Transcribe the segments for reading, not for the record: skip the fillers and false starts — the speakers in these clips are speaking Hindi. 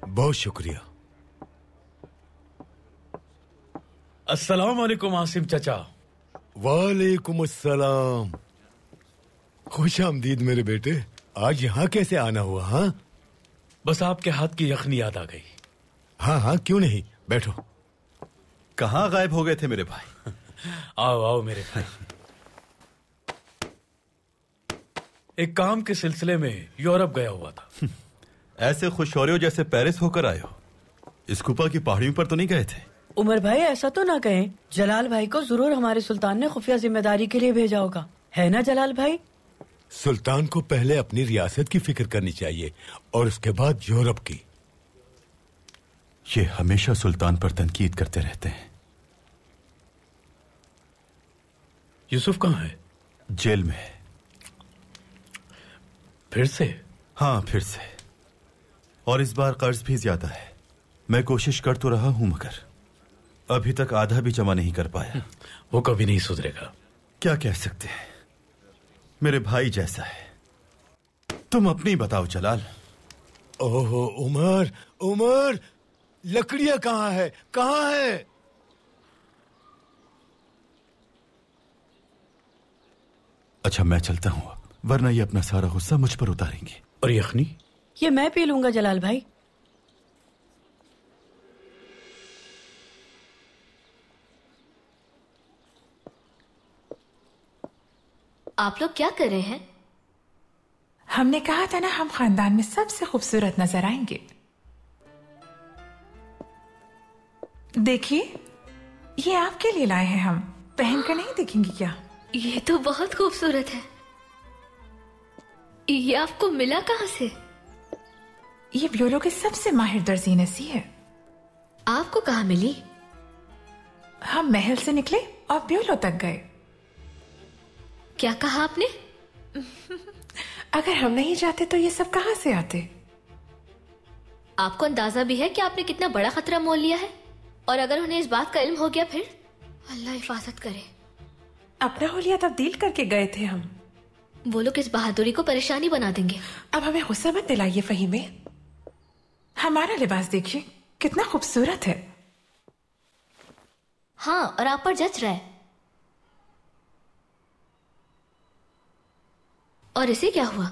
बहुत शुक्रिया। अस्सलाम वालेकुम आसिम चचा। वालेकुम अस्सलाम। खुश आमदीद मेरे बेटे। आज यहाँ कैसे आना हुआ? हाँ, बस आपके हाथ की यखनी याद आ गई। हाँ हाँ, क्यों नहीं, बैठो। कहाँ गायब हो गए थे मेरे भाई? आओ आओ मेरे भाई। एक काम के सिलसिले में यूरोप गया हुआ था। ऐसे खुश हो रहे हो जैसे पेरिस होकर आए हो। स्कूपा की पहाड़ियों पर तो नहीं गए थे? उमर भाई ऐसा तो ना कहें, जलाल भाई को जरूर हमारे सुल्तान ने खुफिया जिम्मेदारी के लिए भेजा होगा, है ना जलाल भाई? सुल्तान को पहले अपनी रियासत की फिक्र करनी चाहिए और उसके बाद यूरोप की। ये हमेशा सुल्तान पर तनकीद करते रहते हैं। यूसुफ कहाँ है? जेल में। फिर से? हाँ, फिर से। और इस बार कर्ज भी ज्यादा है। मैं कोशिश कर तो रहा हूं मगर अभी तक आधा भी जमा नहीं कर पाया। वो कभी नहीं सुधरेगा। क्या कह सकते हैं, मेरे भाई जैसा है। तुम अपनी बताओ जलाल। ओहो उमर, उमर, लकड़ियां कहाँ है, कहाँ है? अच्छा मैं चलता हूं अब, वरना ये अपना सारा गुस्सा मुझ पर उतारेंगे। और यखनी? ये मैं पी लूंगा जलाल भाई। आप लोग क्या कर रहे हैं? हमने कहा था ना हम खानदान में सबसे खूबसूरत नजर आएंगे। देखिए, ये आपके लिए लाए हैं हम। पहनकर नहीं देखेंगी क्या? ये तो बहुत खूबसूरत है। ये आपको मिला कहाँ से? ये ब्यूरो के सबसे माहिर दर्जी ने सी है। आपको कहाँ मिली? हम महल से निकले और ब्यूरो तक गए। क्या कहा आपने? अगर हम नहीं जाते तो ये सब कहाँ से आते? आपको अंदाजा भी है कि आपने कितना बड़ा खतरा मोल लिया है? और अगर उन्हें इस बात का इल्म हो गया फिर? अल्लाह हिफाजत करे। अपना हुलिया तब्दील करके गए थे हम। वो लोग इस बहादुरी को परेशानी बना देंगे। अब हमें गुस्सा मत दिलाइए फहीमे। हमारा लिबास देखिए कितना खूबसूरत है। हाँ, और आप पर जच रहा है। और इसे क्या हुआ?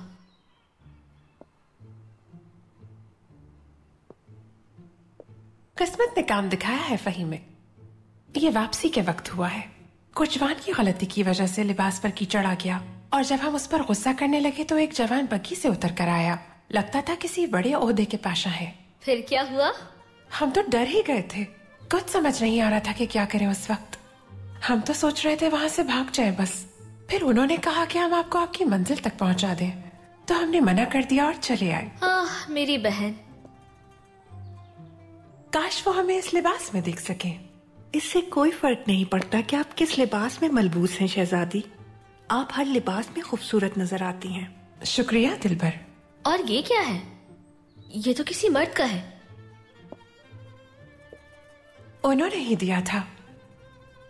किस्मत ने काम दिखाया है फहीमे। ये वापसी के वक्त हुआ है। कुछ जवान की गलती की वजह से लिबास पर कीचड़ आ गया और जब हम उस पर गुस्सा करने लगे तो एक जवान बग्घी से उतर कर आया। लगता था किसी बड़े ओहदे के पाशा है। फिर क्या हुआ? हम तो डर ही गए थे। कुछ समझ नहीं आ रहा था कि क्या करें उस वक्त। हम तो सोच रहे थे वहां से भाग जाए बस। फिर उन्होंने कहा कि हम आपको आपकी मंजिल तक पहुंचा दें, तो हमने मना कर दिया और चले आए। मेरी बहन। काश वो हमें इस लिबास में देख सके। इससे कोई फर्क नहीं पड़ता कि आप किस लिबास में मलबूस हैं शहजादी। आप हर लिबास में खूबसूरत नजर आती हैं। शुक्रिया दिलबर। और ये क्या है? ये तो किसी मर्द का है। उन्होंने ही दिया था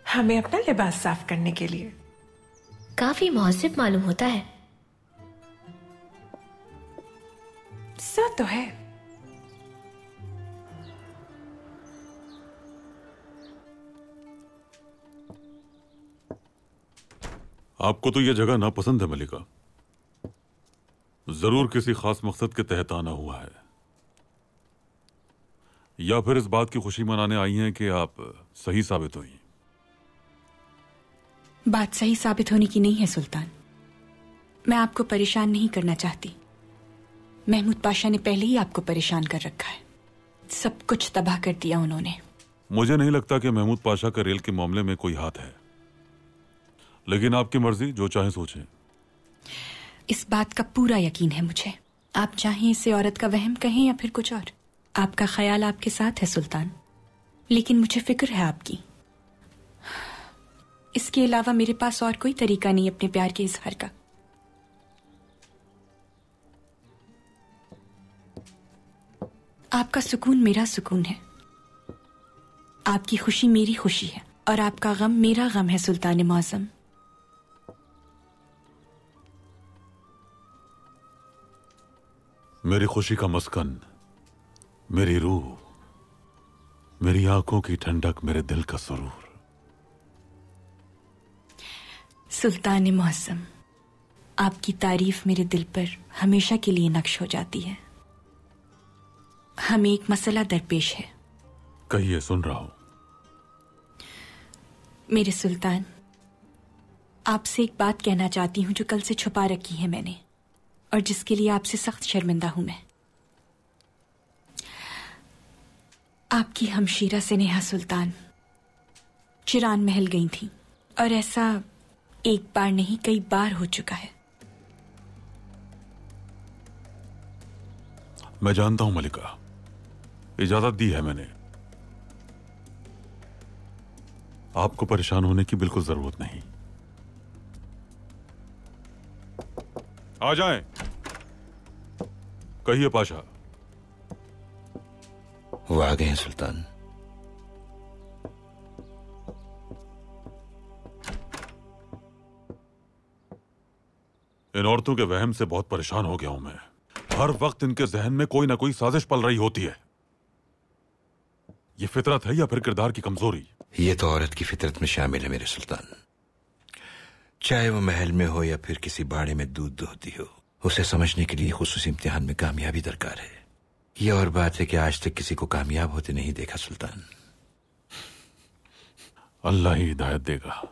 हमें अपना लिबास साफ करने के लिए। काफी मुहज्जिब मालूम होता है। सो तो है। आपको तो यह जगह नापसंद है मलिका। जरूर किसी खास मकसद के तहत आना हुआ है, या फिर इस बात की खुशी मनाने आई हैं कि आप सही साबित हुई। बात सही साबित होने की नहीं है सुल्तान। मैं आपको परेशान नहीं करना चाहती। महमूद पाशा ने पहले ही आपको परेशान कर रखा है। सब कुछ तबाह कर दिया उन्होंने। मुझे नहीं लगता कि महमूद पाशा का रेल के मामले में कोई हाथ है, लेकिन आपकी मर्जी, जो चाहे सोचें। इस बात का पूरा यकीन है मुझे। आप चाहें इसे औरत का वहम कहें या फिर कुछ और। आपका ख्याल आपके साथ है सुल्तान, लेकिन मुझे फिक्र है आपकी। इसके अलावा मेरे पास और कोई तरीका नहीं अपने प्यार के इजहार का। आपका सुकून मेरा सुकून है, आपकी खुशी मेरी खुशी है, और आपका गम मेरा गम है सुल्तान मौज़म। मेरी खुशी का मस्कन मेरी रूह, मेरी आंखों की ठंडक, मेरे दिल का सुरूर। सुल्तान मुअज़्ज़म, आपकी तारीफ मेरे दिल पर हमेशा के लिए नक्श हो जाती है। हमें एक मसला दरपेश है। कहिए, सुन रहा हूं। मेरे सुल्तान, आपसे एक बात कहना चाहती हूं जो कल से छुपा रखी है मैंने, और जिसके लिए आपसे सख्त शर्मिंदा हूं मैं। आपकी हमशीरा से नेहा सुल्तान चिरान महल गई थी, और ऐसा एक बार नहीं कई बार हो चुका है। मैं जानता हूं मलिका, इजाजत दी है मैंने। आपको परेशान होने की बिल्कुल जरूरत नहीं। आ जाएं। कहिए पाशा। वो आ गए हैं सुल्तान। इन औरतों के वहम से बहुत परेशान हो गया हूं मैं। हर वक्त इनके जहन में कोई ना कोई साजिश पल रही होती है। ये फितरत है या फिर किरदार की कमजोरी? ये तो औरत की फितरत में शामिल है मेरे सुल्तान। चाहे वो महल में हो या फिर किसी बाड़े में दूध दोहती हो, उसे समझने के लिए खुसूसी इम्तिहान में कामयाबी दरकार है। ये और बात है कि आज तक किसी को कामयाब होते नहीं देखा सुल्तान। अल्लाह ही हिदायत देगा।